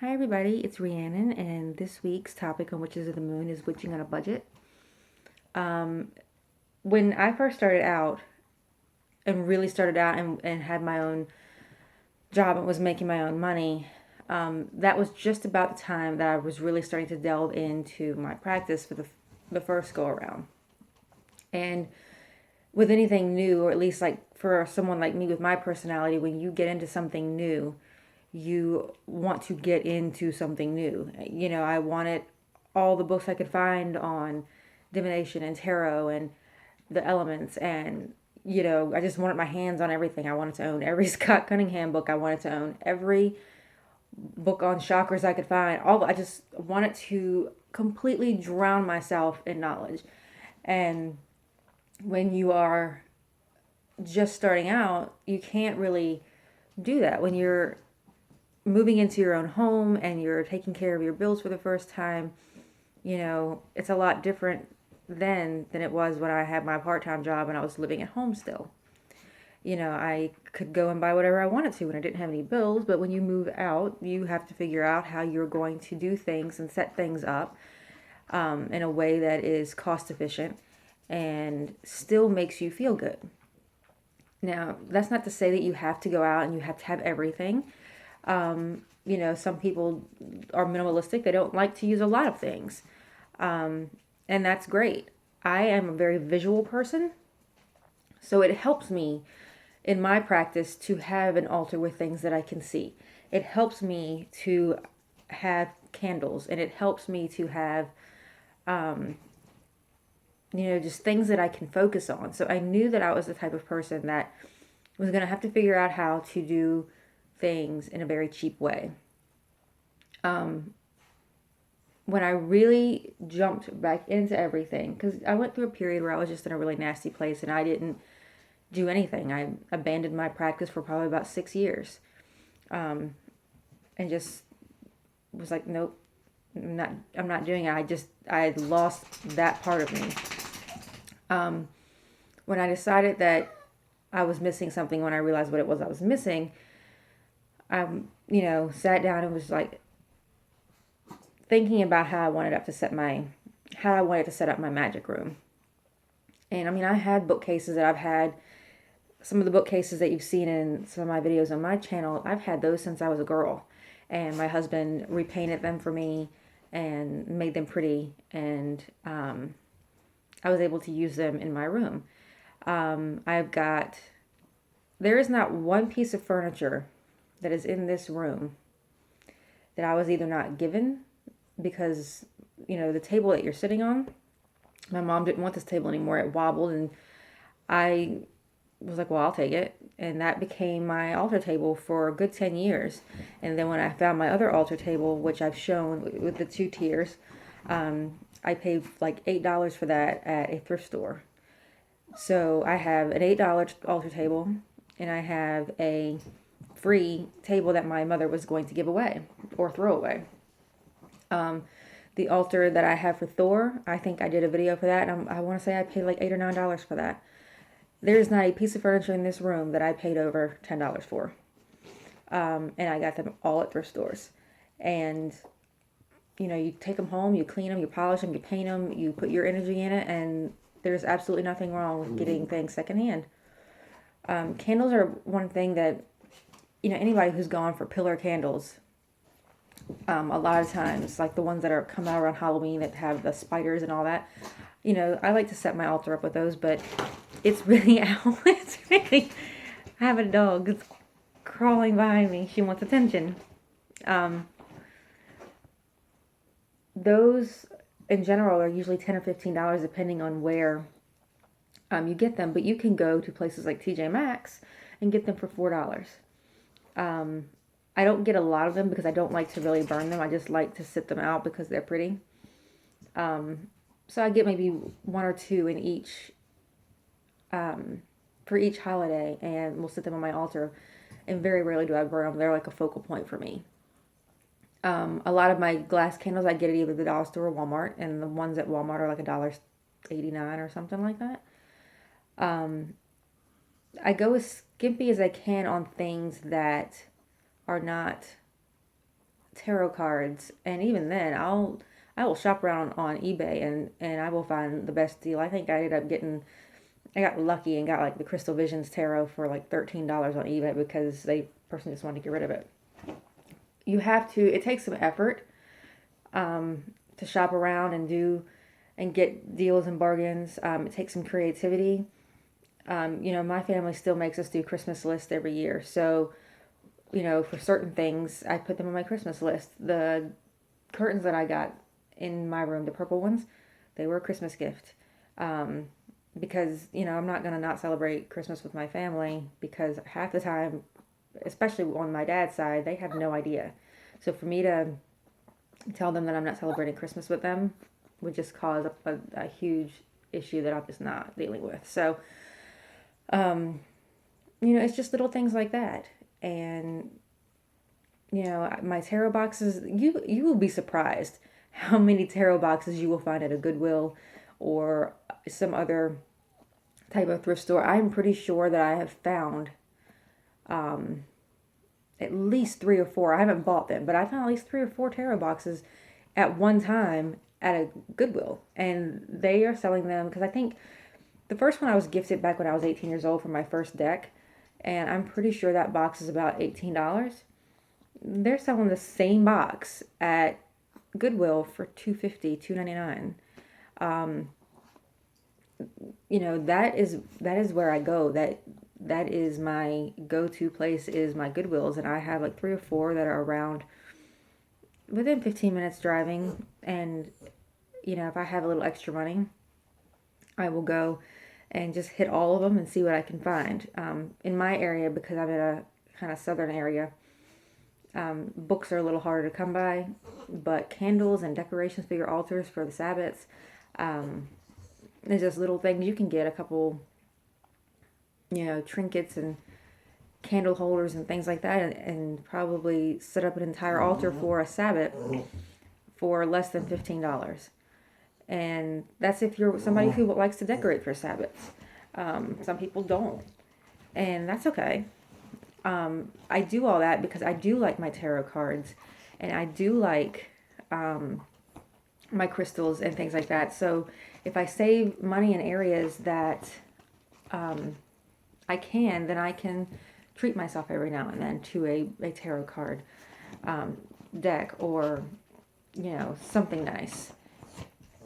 Hi everybody, it's Rhiannon, and this week's topic on Witches of the Moon is witching on a budget. Um, when I first started out and really started out and had my own job and was making my own money, that was just about the time that I was really starting to delve into my practice for the first go around. And with anything new, or at least like for someone like me with my personality, when you get into something new, you want to get into something new. I wanted all the books I could find on divination and tarot and the elements, and I just wanted my hands on everything. I wanted to own every Scott Cunningham book. I wanted to own every book on chakras I could find. I just wanted to completely drown myself in knowledge. And when you are just starting out, you can't really do that. When you're moving into your own home and you're taking care of your bills for the first time, it's a lot different then than it was when I had my part-time job and I was living at home still. I could go and buy whatever I wanted to when I didn't have any bills, but when you move out, you have to figure out how you're going to do things and set things up in a way that is cost efficient and still makes you feel good. Now, that's not to say that you have to go out and you have to have everything. Some people are minimalistic. They don't like to use a lot of things. And that's great. I am a very visual person. So it helps me in my practice to have an altar with things that I can see. It helps me to have candles, and it helps me to have, just things that I can focus on. So I knew that I was the type of person that was going to have to figure out how to do things in a very cheap way. When I really jumped back into everything, because I went through a period where I was just in a really nasty place and I didn't do anything. I abandoned my practice for probably about 6 years, and just was like, nope, I'm not doing it. I lost that part of me. When I decided that I was missing something, when I realized what it was I was missing, I, sat down and was like thinking about how I wanted to set up my magic room. And I mean, I had bookcases that I've had, some of the bookcases that you've seen in some of my videos on my channel, I've had those since I was a girl. And my husband repainted them for me and made them pretty. And I was able to use them in my room. There is not one piece of furniture that is in this room that I was either not given because, the table that you're sitting on, my mom didn't want this table anymore. It wobbled, and I was like, well, I'll take it. And that became my altar table for a good 10 years. And then when I found my other altar table, which I've shown with the 2 tiers, I paid like $8 for that at a thrift store. So I have an $8 altar table, and I have a free table that my mother was going to give away or throw away. The altar that I have for Thor, I think I did a video for that, and I want to say I paid like $8 or $9 for that. There's not a piece of furniture in this room that I paid over $10 for. And I got them all at thrift stores. And, you take them home, you clean them, you polish them, you paint them, you put your energy in it, and there's absolutely nothing wrong with getting things secondhand. Candles are one thing that, anybody who's gone for pillar candles, a lot of times, like the ones that are come out around Halloween that have the spiders and all that, I like to set my altar up with those, but it's really out. It's really, I have a dog that's crawling behind me. She wants attention. Those in general are usually $10 or $15 depending on where you get them, but you can go to places like TJ Maxx and get them for $4. I don't get a lot of them because I don't like to really burn them. I just like to sit them out because they're pretty. So I get maybe one or two in each, for each holiday, and we'll sit them on my altar. And very rarely do I burn them. They're like a focal point for me. A lot of my glass candles I get at either the dollar store or Walmart, and the ones at Walmart are like $1.89 or something like that. I go as skimpy as I can on things that are not tarot cards, and even then, I will shop around on eBay and I will find the best deal. I think I ended up getting I got lucky and got like the Crystal Visions tarot for like $13 on eBay because they person just wanted to get rid of it. You have to. It takes some effort to shop around and do and get deals and bargains. It takes some creativity. My family still makes us do Christmas lists every year. So, for certain things, I put them on my Christmas list. The curtains that I got in my room, the purple ones, they were a Christmas gift. Because, I'm not going to not celebrate Christmas with my family because half the time, especially on my dad's side, they have no idea. So for me to tell them that I'm not celebrating Christmas with them would just cause a huge issue that I'm just not dealing with. So, it's just little things like that. And, my tarot boxes, you will be surprised how many tarot boxes you will find at a Goodwill or some other type of thrift store. I'm pretty sure that I have found at least 3 or 4. I haven't bought them, but I found at least 3 or 4 tarot boxes at one time at a Goodwill. And they are selling them because I think the first one I was gifted back when I was 18 years old for my first deck. And I'm pretty sure that box is about $18. They're selling the same box at Goodwill for $2.50, $2.99. That is where I go. That is my go-to place is my Goodwills, and I have like 3 or 4 that are around within 15 minutes driving. And if I have a little extra money, I will go and just hit all of them and see what I can find. In my area, because I'm in a kind of southern area, books are a little harder to come by, but candles and decorations for your altars for the Sabbats, there's just little things you can get, a couple, trinkets and candle holders and things like that, and probably set up an entire altar for a Sabbat for less than $15. And that's if you're somebody who likes to decorate for Sabbats. Some people don't, and that's okay. I do all that because I do like my tarot cards, and I do like my crystals and things like that. So if I save money in areas that I can, then I can treat myself every now and then to a tarot card deck or, something nice.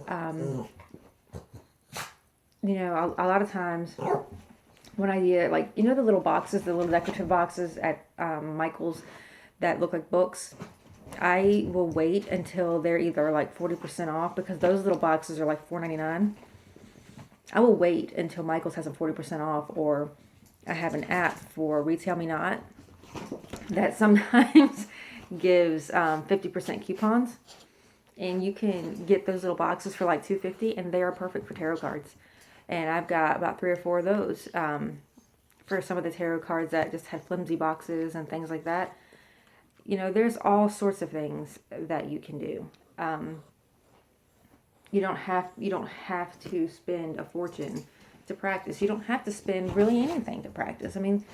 A lot of times when I get, like, the little boxes, the little decorative boxes at Michael's that look like books, I will wait until they're either like 40% off, because those little boxes are like $4.99. I will wait until Michael's has them 40% off, or I have an app for Retail Me Not that sometimes gives 50% coupons, and you can get those little boxes for like $2.50, and they are perfect for tarot cards. And I've got about 3 or 4 of those for some of the tarot cards that just have flimsy boxes and things like that. There's all sorts of things that you can do. You don't have to spend a fortune to practice. You don't have to spend really anything to practice. I mean,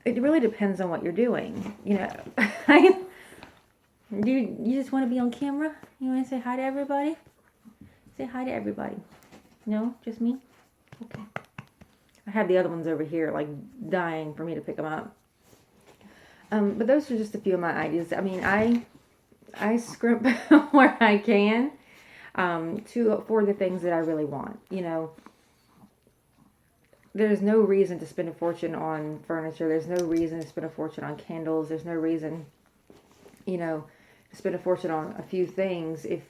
it really depends on what you're doing. You just want to be on camera? You want to say hi to everybody? Say hi to everybody. No, just me? Okay. I have the other ones over here, like, dying for me to pick them up. But those are just a few of my ideas. I mean, I scrimp where I can for the things that I really want. There's no reason to spend a fortune on furniture. There's no reason to spend a fortune on candles. There's no reason, to spend a fortune on a few things if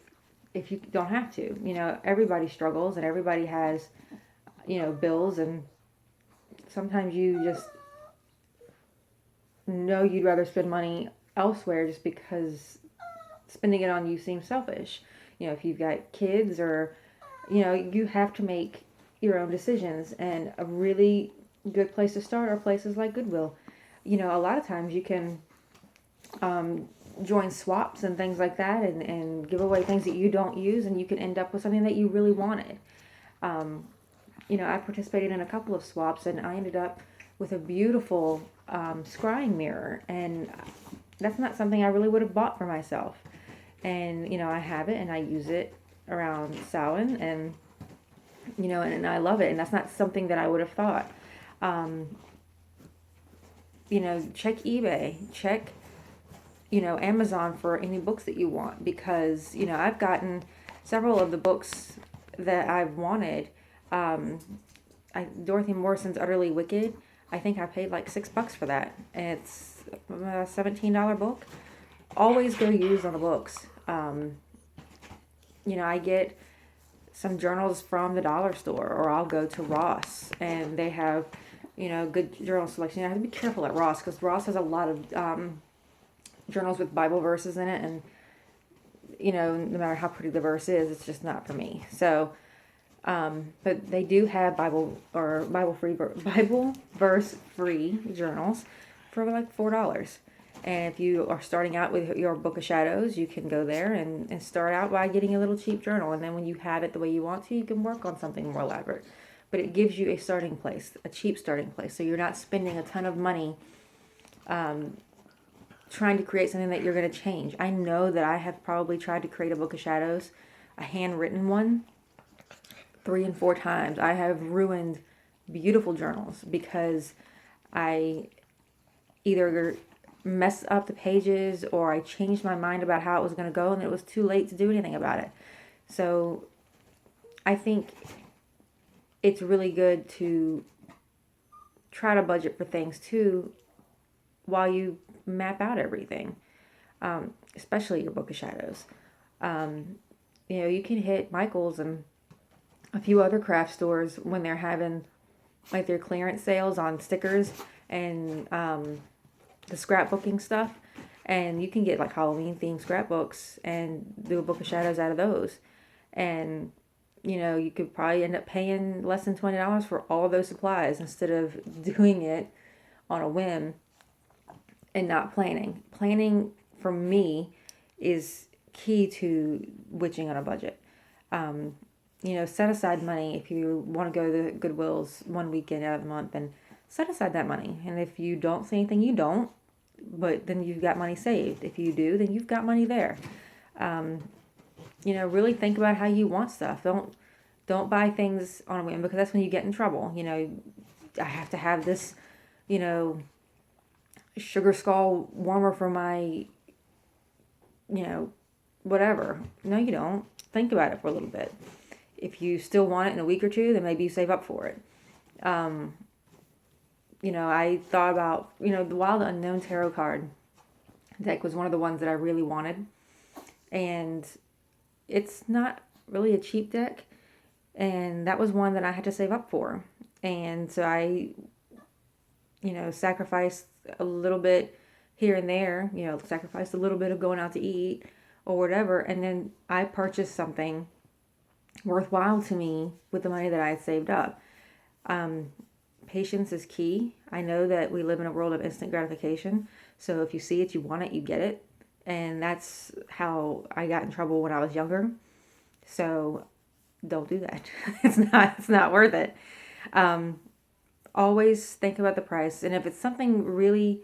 you don't have to. Everybody struggles and everybody has, bills, and sometimes you just know you'd rather spend money elsewhere just because spending it on you seems selfish. If you've got kids or, you have to make your own decisions, and a really good place to start are places like Goodwill. A lot of times you can join swaps and things like that and give away things that you don't use, and you can end up with something that you really wanted. I participated in a couple of swaps, and I ended up with a beautiful scrying mirror, and that's not something I really would have bought for myself. And, I have it and I use it around Samhain, and, and I love it. And that's not something that I would have thought. Um, check eBay, check, Amazon for any books that you want, because, I've gotten several of the books that I've wanted. Dorothy Morrison's Utterly Wicked, I think I paid like $6 for that. And it's a $17 book. Always go used on the books. I get some journals from the dollar store, or I'll go to Ross and they have, good journal selection. I have to be careful at Ross, because Ross has a lot of journals with Bible verses in it, and no matter how pretty the verse is, it's just not for me. So, but they do have Bible verse free journals for like $4. And if you are starting out with your Book of Shadows, you can go there and start out by getting a little cheap journal. And then when you have it the way you want to, you can work on something more elaborate. But it gives you a starting place, a cheap starting place. So you're not spending a ton of money trying to create something that you're going to change. I know that I have probably tried to create a Book of Shadows, a handwritten one, 3 and 4 times. I have ruined beautiful journals because I either mess up the pages or I changed my mind about how it was going to go, and it was too late to do anything about it. So I think it's really good to try to budget for things too while you map out everything, especially your Book of Shadows. You can hit Michael's and a few other craft stores when they're having like their clearance sales on stickers and the scrapbooking stuff, and you can get like Halloween themed scrapbooks and do a Book of Shadows out of those. And you could probably end up paying less than $20 for all of those supplies instead of doing it on a whim and not planning. Planning for me is key to witching on a budget. Set aside money. If you want to go to the Goodwill's one weekend out of the month, and set aside that money. And if you don't see anything, you don't. But then you've got money saved. If you do, then you've got money there. Really think about how you want stuff. Don't buy things on a whim, because that's when you get in trouble. I have to have this, sugar skull warmer for my, whatever. No, you don't. Think about it for a little bit. If you still want it in a week or two, then maybe you save up for it. I thought about, the Wild Unknown Tarot card deck was one of the ones that I really wanted. And it's not really a cheap deck. And that was one that I had to save up for. And so I, sacrificed a little bit here and there, sacrificed a little bit of going out to eat or whatever. And then I purchased something worthwhile to me with the money that I had saved up. Patience is key. I know that we live in a world of instant gratification. So if you see it, you want it, you get it. And that's how I got in trouble when I was younger. So don't do that. It's not worth it. Always think about the price. And if it's something really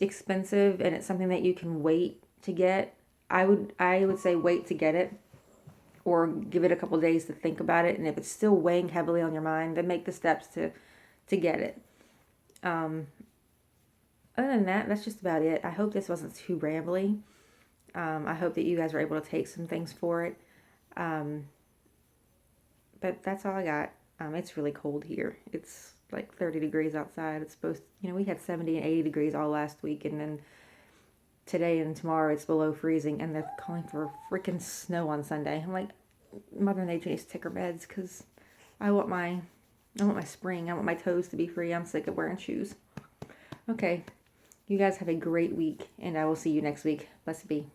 expensive and it's something that you can wait to get, I would say wait to get it, or give it a couple days to think about it. And if it's still weighing heavily on your mind, then make the steps to get it. Other than that, that's just about it. I hope this wasn't too rambly. I hope that you guys were able to take some things for it. But that's all I got. It's really cold here. It's like 30 degrees outside. It's supposed to, we had 70 and 80 degrees all last week, and then today and tomorrow it's below freezing, and they're calling for freaking snow on Sunday. I'm like, Mother Nature needs to take her meds, because I want my spring. I want my toes to be free. I'm sick of wearing shoes. Okay. You guys have a great week, and I will see you next week. Blessed be.